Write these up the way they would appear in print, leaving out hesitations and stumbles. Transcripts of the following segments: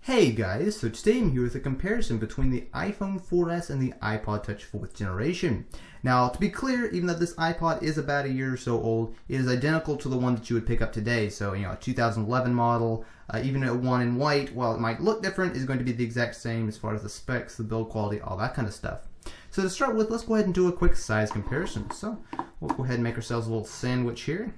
Hey guys, so today I'm here with a comparison between the iPhone 4S and the iPod Touch 4th generation. Now, to be clear, even though this iPod is about a year or so old, it is identical to the one that you would pick up today. So, a 2011 model, even a one in white, while it might look different, is going to be the exact same as far as the specs, the build quality, all that kind of stuff. So to start with, let's go ahead and do a quick size comparison. So, we'll go ahead and make ourselves a little sandwich here.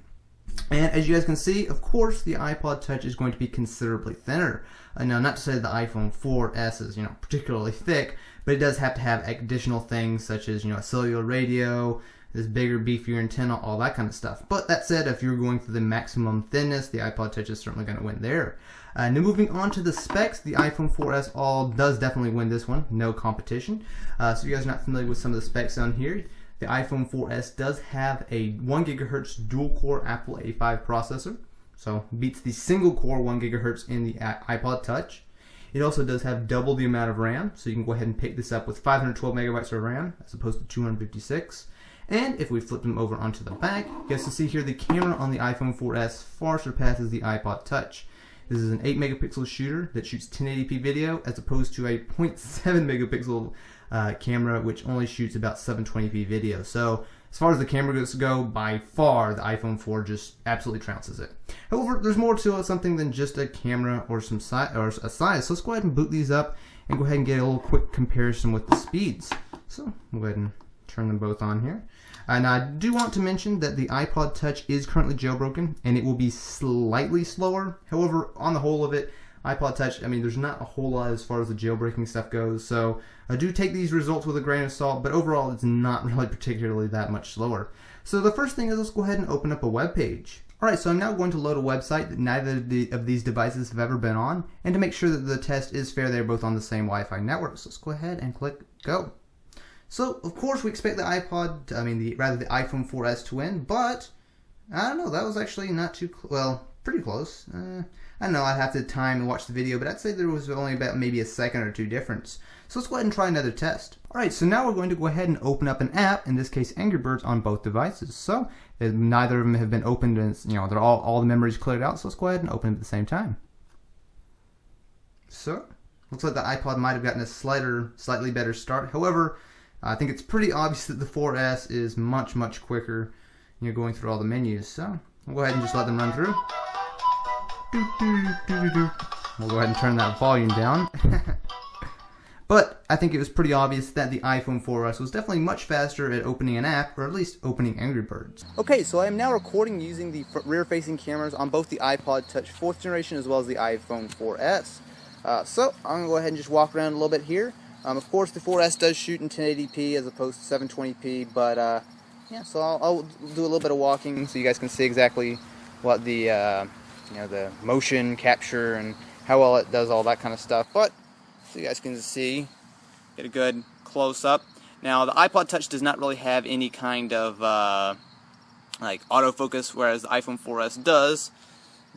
And as you guys can see, of course, the iPod Touch is going to be considerably thinner. Now, not to say that the iPhone 4S is, particularly thick, but it does have to have additional things such as, a cellular radio, this bigger, beefier antenna, all that kind of stuff. But that said, if you're going for the maximum thinness, the iPod Touch is certainly going to win there. Now, moving on to the specs, the iPhone 4S does definitely win this one, no competition. So if you guys are not familiar with some of the specs on here, the iPhone 4S does have a 1 GHz dual-core Apple A5 processor, so beats the single-core 1 GHz in the iPod Touch. It also does have double the amount of RAM, so you can go ahead and pick this up with 512 megabytes of RAM as opposed to 256. And if we flip them over onto the back, you guys can see here the camera on the iPhone 4S far surpasses the iPod Touch. This is an 8 megapixel shooter that shoots 1080p video as opposed to a 0.7 megapixel camera which only shoots about 720p video. So as far as the camera go, by far the iPhone 4 just absolutely trounces it. However, there's more to it, something than just a camera or some size or a size. So let's go ahead and boot these up and go ahead and get a little quick comparison with the speeds. So we'll go ahead and turn them both on here. And I do want to mention that the iPod Touch is currently jailbroken and it will be slightly slower. However, on the whole of it, iPod Touch, there's not a whole lot as far as the jailbreaking stuff goes, so I do take these results with a grain of salt, but overall it's not really particularly that much slower. So the first thing is, let's go ahead and open up a web page. Alright, so I'm now going to load a website that neither of these devices have ever been on, and to make sure that the test is fair, they're both on the same Wi-Fi network. So let's go ahead and click go. So of course we expect the iPhone 4S to win, but I don't know, that was actually not too, pretty close. I don't know, I'd have to time and watch the video, but I'd say there was only about maybe a second or two difference. So let's go ahead and try another test. Alright, so now we're going to go ahead and open up an app, in this case Angry Birds, on both devices. So neither of them have been opened and they're all the memories cleared out, so let's go ahead and open them at the same time. So, looks like the iPod might have gotten a slightly better start. However, I think it's pretty obvious that the 4S is much quicker, going through all the menus. So, we'll go ahead and just let them run through. We'll go ahead and turn that volume down. But I think it was pretty obvious that the iPhone 4S was definitely much faster at opening an app, or at least opening Angry Birds. Okay, so I am now recording using the rear-facing cameras on both the iPod Touch 4th generation as well as the iPhone 4S. So I'm going to go ahead and just walk around a little bit here. Of course, the 4S does shoot in 1080p as opposed to 720p, but yeah, so I'll do a little bit of walking so you guys can see exactly what the the motion capture and how well it does all that kind of stuff. But so you guys can see, get a good close-up. Now the iPod Touch does not really have any kind of autofocus, whereas the iPhone 4S does.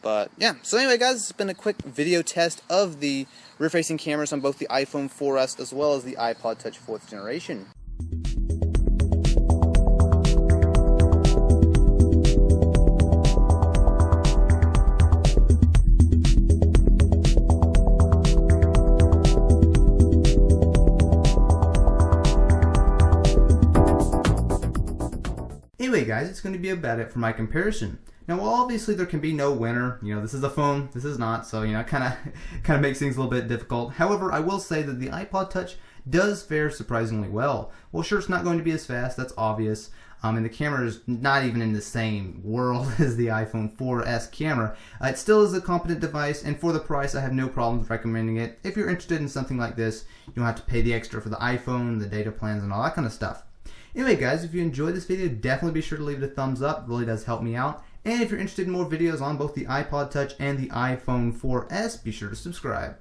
But yeah, so anyway guys, it's been a quick video test of the rear-facing cameras on both the iPhone 4S as well as the iPod Touch 4th generation. Anyway guys, it's going to be about it for my comparison. Now, while obviously there can be no winner, this is a phone, this is not, so kind of makes things a little bit difficult. However, I will say that the iPod Touch does fare surprisingly well. Well, sure, it's not going to be as fast, that's obvious, and the camera is not even in the same world as the iPhone 4S camera. It still is a competent device, and for the price, I have no problems recommending it. If you're interested in something like this, you don't have to pay the extra for the iPhone, the data plans, and all that kind of stuff. Anyway guys, if you enjoyed this video, definitely be sure to leave it a thumbs up. It really does help me out. And if you're interested in more videos on both the iPod Touch and the iPhone 4S, be sure to subscribe.